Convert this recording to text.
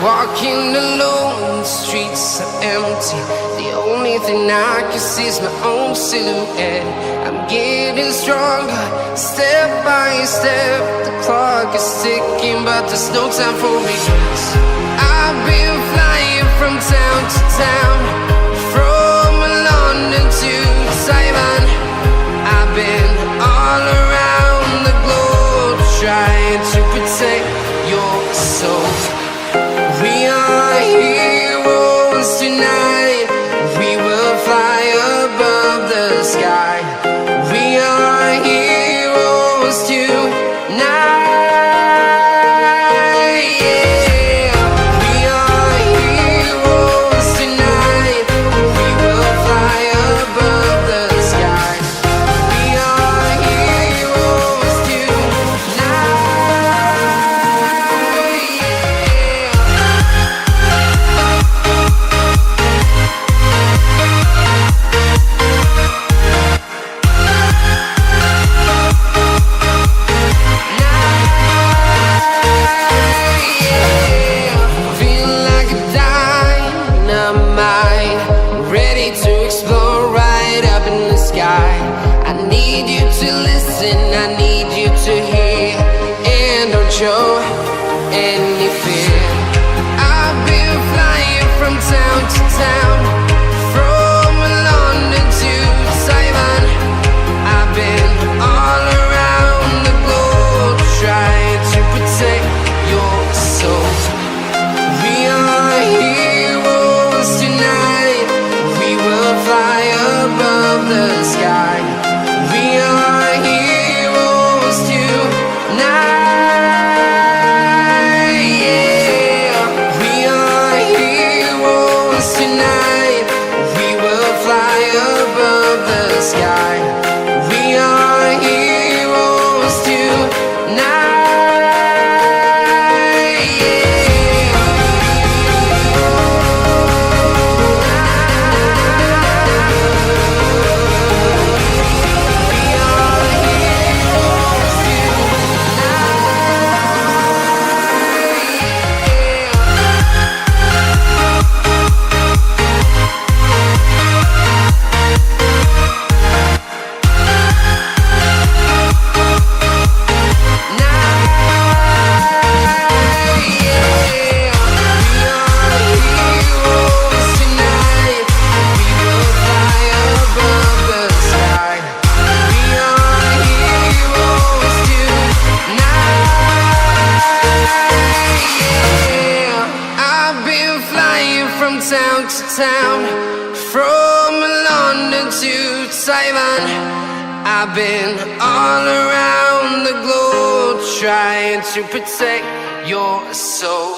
Walking alone, the streets are empty. The only thing I can see is my own silhouette. I'm getting stronger, step by step. The clock is ticking, but there's no time for me. I've been flying from town to town, from London to Taiwan. I've been all around the globe, trying to protect your soul. We are heroes tonight. We will fly above the sky. We are heroes tonight. Yeah. We are heroes tonight. We will fly above the sky. We are heroes tonight. I need you to listen, I need you to hear, and don't show any fear. I've been flying from town to town, from London to Taiwan. I've been all around the globe, trying to protect your soul. We are heroes tonight. We will fly above the sky. We are heroes tonight. Yeah. We are heroes tonight. We will fly above the sky. We are heroes tonight. From town to town, from London to Taiwan. I've been all around the globe, trying to protect your soul.